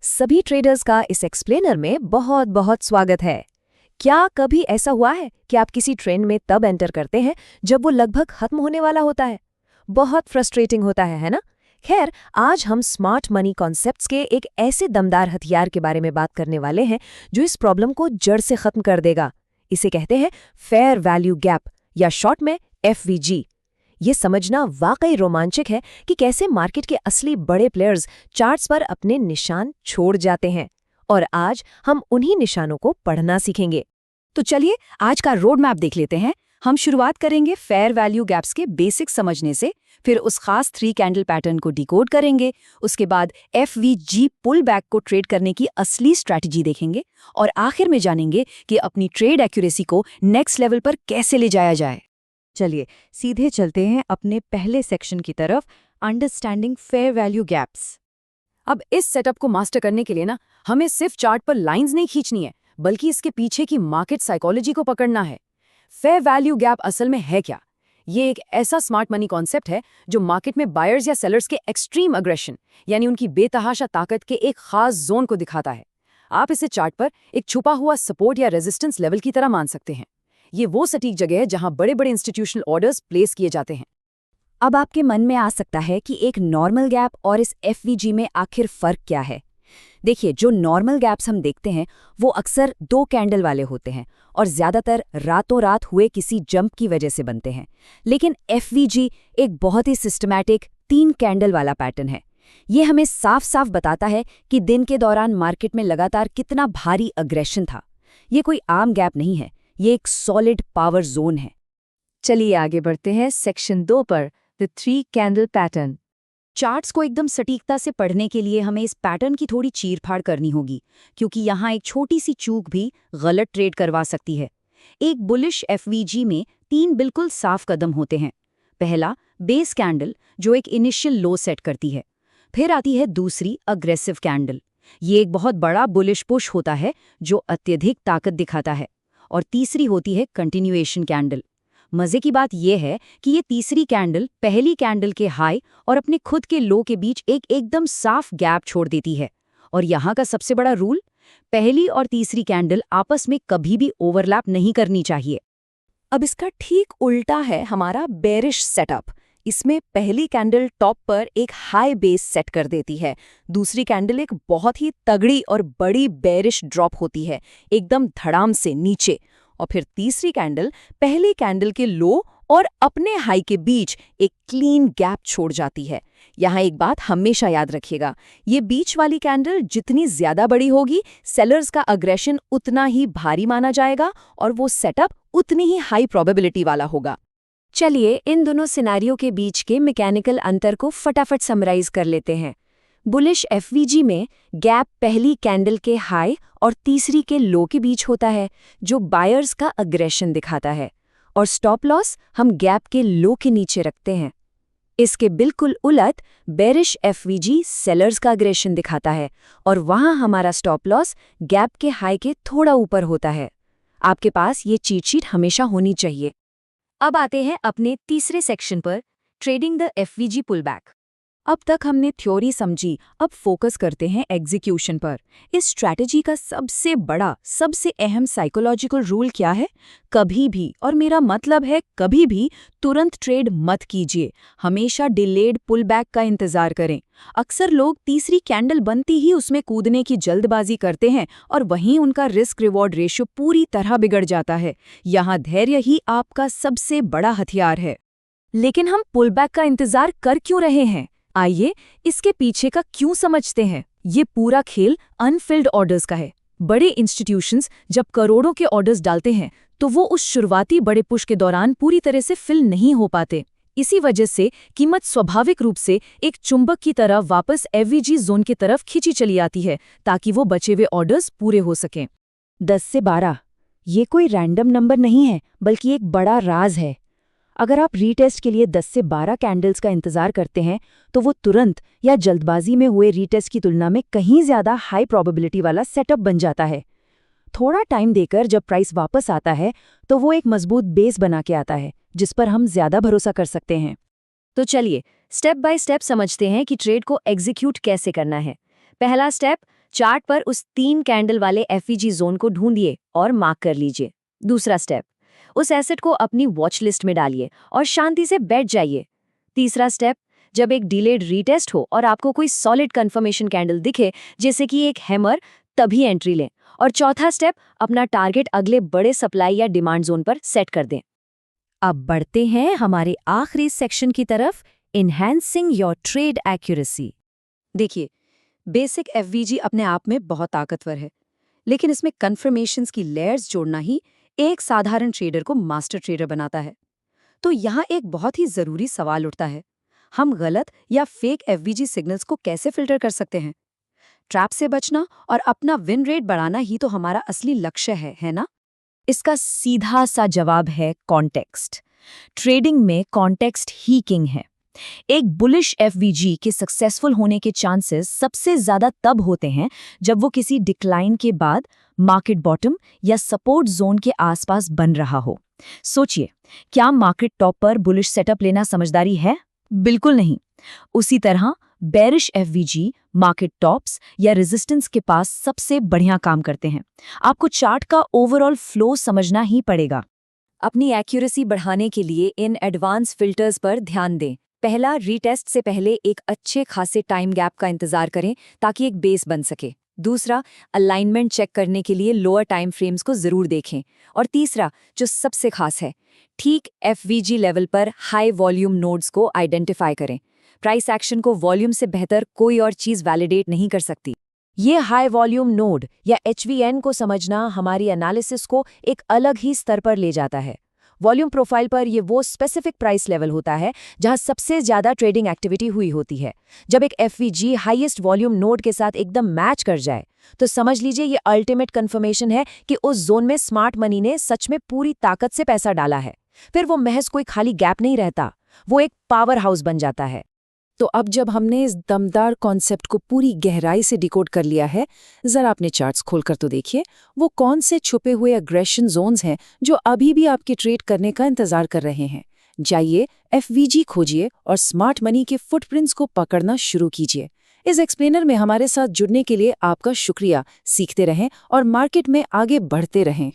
सभी ट्रेडर्स का इस एक्सप्लेनर में बहुत बहुत स्वागत है। क्या कभी ऐसा हुआ है कि आप किसी ट्रेंड में तब एंटर करते हैं जब वो लगभग खत्म होने वाला होता है? बहुत फ्रस्ट्रेटिंग होता है ना? खैर, आज हम स्मार्ट मनी कॉन्सेप्ट्स के एक ऐसे दमदार हथियार के बारे में बात करने वाले हैं जो इस प्रॉब्लम को जड़ से खत्म कर देगा। इसे कहते हैं फेयर वैल्यू गैप या शॉर्ट में FVG। ये समझना वाकई रोमांचक है कि कैसे मार्केट के असली बड़े प्लेयर्स चार्ट्स पर अपने निशान छोड़ जाते हैं, और आज हम उन्हीं निशानों को पढ़ना सीखेंगे। तो चलिए आज का रोड मैप देख लेते हैं। हम शुरुआत करेंगे फेयर वैल्यू गैप्स के बेसिक समझने से, फिर उस खास 3 कैंडल पैटर्न को डिकोड करेंगे, उसके बाद FVG पुल बैक को ट्रेड करने की असली स्ट्रैटेजी देखेंगे, और आखिर में जानेंगे कि अपनी ट्रेड एक्यूरेसी को नेक्स्ट लेवल पर कैसे ले जाया जाए। चलिए सीधे चलते हैं अपने पहले सेक्शन की तरफ, अंडरस्टैंडिंग फेयर वैल्यू गैप्स। अब इस सेटअप को मास्टर करने के लिए ना हमें सिर्फ चार्ट पर लाइंस नहीं खींचनी है, बल्कि इसके पीछे की मार्केट साइकोलॉजी को पकड़ना है। फेयर वैल्यू गैप असल में है क्या? ये एक ऐसा स्मार्ट मनी कॉन्सेप्ट है जो मार्केट में बायर्स या सेलर्स के एक्सट्रीम अग्रेशन यानी उनकी बेतहाशा ताकत के एक खास जोन को दिखाता है। आप इसे चार्ट पर एक छुपा हुआ सपोर्ट या रेजिस्टेंस लेवल की तरह मान सकते हैं। ये वो सटीक जगह है जहां बड़े बड़े इंस्टीट्यूशनल ऑर्डर्स प्लेस किए जाते हैं। अब आपके मन में आ सकता है कि एक नॉर्मल गैप और इस FVG में आखिर फर्क क्या है। देखिए, जो नॉर्मल गैप्स हम देखते हैं वो अक्सर 2 कैंडल वाले होते हैं और ज्यादातर रातों रात हुए किसी जंप की वजह से बनते हैं। लेकिन FVG एक बहुत ही सिस्टमैटिक 3 कैंडल वाला पैटर्न है। ये हमें साफ साफ बताता है कि दिन के दौरान मार्केट में लगातार कितना भारी अग्रेशन था। ये कोई आम गैप नहीं है, ये एक सॉलिड पावर जोन है। चलिए आगे बढ़ते हैं सेक्शन 2 पर, द 3 कैंडल पैटर्न। चार्ट्स को एकदम सटीकता से पढ़ने के लिए हमें इस पैटर्न की थोड़ी चीरफाड़ करनी होगी, क्योंकि यहाँ एक छोटी सी चूक भी गलत ट्रेड करवा सकती है। एक बुलिश FVG में 3 बिल्कुल साफ कदम होते हैं। पहला, बेस कैंडल जो एक इनिशियल लो सेट करती है। फिर आती है दूसरी, अग्रेसिव कैंडल। ये एक बहुत बड़ा बुलिश पुश होता है जो अत्यधिक ताकत दिखाता है। और तीसरी होती है कंटिन्यूएशन कैंडल। मजे की बात यह है कि ये तीसरी कैंडल पहली कैंडल के हाई और अपने खुद के लो के बीच एक एकदम साफ गैप छोड़ देती है। और यहाँ का सबसे बड़ा रूल, पहली और तीसरी कैंडल आपस में कभी भी ओवरलैप नहीं करनी चाहिए। अब इसका ठीक उल्टा है हमारा बेरिश सेटअप। इसमें पहली कैंडल टॉप पर एक हाई बेस सेट कर देती है, दूसरी कैंडल एक बहुत ही तगड़ी और बड़ी बेरिश ड्रॉप होती है, एकदम धड़ाम से नीचे, और फिर तीसरी कैंडल पहली कैंडल के लो और अपने हाई के बीच एक क्लीन गैप छोड़ जाती है। यहाँ एक बात हमेशा याद रखिएगा, ये बीच वाली कैंडल जितनी ज्यादा बड़ी होगी, सेलर्स का अग्रेशन उतना ही भारी माना जाएगा और वो सेटअप उतनी ही हाई प्रोबेबिलिटी वाला होगा। चलिए इन दोनों सिनेरियो के बीच के मैकेनिकल अंतर को फटाफट समराइज कर लेते हैं। बुलिश FVG में गैप पहली कैंडल के हाई और तीसरी के लो के बीच होता है, जो बायर्स का अग्रेशन दिखाता है, और स्टॉप लॉस हम गैप के लो के नीचे रखते हैं। इसके बिल्कुल उलट बेरिश FVG सेलर्स का अग्रेशन दिखाता है, और वहां हमारा स्टॉप लॉस गैप के हाई के थोड़ा ऊपर होता है। आपके पास ये चीट शीट हमेशा होनी चाहिए। अब आते हैं अपने तीसरे सेक्शन पर, ट्रेडिंग द FVG पुलबैक। अब तक हमने थ्योरी समझी, अब फोकस करते हैं एग्जीक्यूशन पर। इस स्ट्रैटेजी का सबसे बड़ा, सबसे अहम साइकोलॉजिकल रूल क्या है? कभी भी, और मेरा मतलब है कभी भी, तुरंत ट्रेड मत कीजिए। हमेशा डिलेड पुलबैक का इंतजार करें। अक्सर लोग तीसरी कैंडल बनती ही उसमें कूदने की जल्दबाजी करते हैं और वहीं उनका रिस्क रिवॉर्ड रेशियो पूरी तरह बिगड़ जाता है। यहाँ धैर्य ही आपका सबसे बड़ा हथियार है। लेकिन हम पुलबैक का इंतजार कर क्यों रहे हैं? आइए इसके पीछे का क्यों समझते हैं। ये पूरा खेल अनफिल्ड ऑर्डर्स का है। बड़े इंस्टीट्यूशंस जब करोड़ों के ऑर्डर्स डालते हैं तो वो उस शुरुआती बड़े पुश के दौरान पूरी तरह से फिल नहीं हो पाते। इसी वजह से कीमत स्वाभाविक रूप से एक चुंबक की तरह वापस FVG जोन की तरफ खींची चली आती है, ताकि वो बचे हुए ऑर्डर्स पूरे हो सकें। 10 से 12 ये कोई रैंडम नंबर नहीं है, बल्कि एक बड़ा राज है। अगर आप रीटेस्ट के लिए 10 से 12 कैंडल्स का इंतजार करते हैं तो वो तुरंत या जल्दबाजी में हुए रीटेस्ट की तुलना में कहीं ज्यादा हाई प्रोबेबिलिटी वाला सेटअप बन जाता है। थोड़ा टाइम देकर जब प्राइस वापस आता है तो वो एक मजबूत बेस बना के आता है जिस पर हम ज्यादा भरोसा कर सकते हैं। तो चलिए स्टेप बाय स्टेप समझते हैं कि ट्रेड को एग्जीक्यूट कैसे करना है। पहला स्टेप, चार्ट पर उस 3 कैंडल वाले एफईजी जोन को ढूंढिए और मार्क कर लीजिए। दूसरा स्टेप, उस एसेट को अपनी वॉच लिस्ट में डालिए और शांति से बैठ जाइए। तीसरा स्टेप, जब एक डिलेड रीटेस्ट हो और आपको कोई सॉलिड कंफर्मेशन कैंडल दिखे, जैसे कि एक हैमर, तभी एंट्री लें। और चौथा स्टेप, अपना टारगेट अगले बड़े सप्लाई या डिमांड जोन पर सेट कर दें। अब बढ़ते हैं हमारे आखिरी सेक्शन की तरफ, इन्हांसिंग योर ट्रेड एक्यूरेसी। देखिए, बेसिक एफवीजी अपने आप में बहुत ताकतवर है, लेकिन इसमें कन्फर्मेशंस की लेयर्स जोड़ना ही एक साधारण ट्रेडर को मास्टर ट्रेडर बनाता है। तो यहाँ एक बहुत ही जरूरी सवाल उठता है, हम गलत या फेक एफवीजी सिग्नल्स को कैसे फिल्टर कर सकते हैं? ट्रैप से बचना और अपना विन रेट बढ़ाना ही तो हमारा असली लक्ष्य है ना? इसका सीधा सा जवाब है कॉन्टेक्स्ट। ट्रेडिंग में कॉन्टेक्स्ट ही किंग है। एक बुलिश एफवीजी के सक्सेसफुल होने के चांसेस सबसे ज्यादा तब होते हैं जब वो किसी डिक्लाइन के बाद मार्केट बॉटम या सपोर्ट जोन के आसपास बन रहा हो। सोचिए, क्या मार्केट टॉप पर बुलिश सेटअप लेना समझदारी है? बिल्कुल नहीं। उसी तरह बेरिश एफवीजी मार्केट टॉप्स या रेजिस्टेंस के पास सबसे बढ़िया काम करते हैं। आपको चार्ट का ओवरऑल फ्लो समझना ही पड़ेगा। अपनी एक्यूरेसी बढ़ाने के लिए इन एडवांस फिल्टर्स पर ध्यान दें। पहला, रीटेस्ट से पहले एक अच्छे खासे टाइम गैप का इंतजार करें ताकि एक बेस बन सके। दूसरा, अलाइनमेंट चेक करने के लिए लोअर टाइम फ्रेम्स को जरूर देखें। और तीसरा, जो सबसे खास है, ठीक एफवीजी लेवल पर हाई वॉल्यूम नोड्स को आइडेंटिफाई करें। प्राइस एक्शन को वॉल्यूम से बेहतर कोई और चीज वैलिडेट नहीं कर सकती। ये हाई वॉल्यूम नोड या HVN को समझना हमारी एनालिसिस को एक अलग ही स्तर पर ले जाता है। वॉल्यूम प्रोफाइल पर ये वो स्पेसिफिक प्राइस लेवल होता है जहां सबसे ज्यादा ट्रेडिंग एक्टिविटी हुई होती है। जब एक एफवीजी हाईएस्ट वॉल्यूम नोड के साथ एकदम मैच कर जाए, तो समझ लीजिए ये अल्टीमेट कंफर्मेशन है कि उस जोन में स्मार्ट मनी ने सच में पूरी ताकत से पैसा डाला है। फिर वो महज कोई खाली गैप नहीं रहता, वो एक पावर हाउस बन जाता है। तो अब जब हमने इस दमदार कॉन्सेप्ट को पूरी गहराई से डिकोड कर लिया है, जरा अपने चार्ट्स खोलकर तो देखिए, वो कौन से छुपे हुए एग्रेशन जोन्स हैं जो अभी भी आपके ट्रेड करने का इंतजार कर रहे हैं। जाइए, एफवीजी खोजिए और स्मार्ट मनी के फुटप्रिंट्स को पकड़ना शुरू कीजिए। इस एक्सप्लेनर में हमारे साथ जुड़ने के लिए आपका शुक्रिया। सीखते रहें और मार्केट में आगे बढ़ते रहें।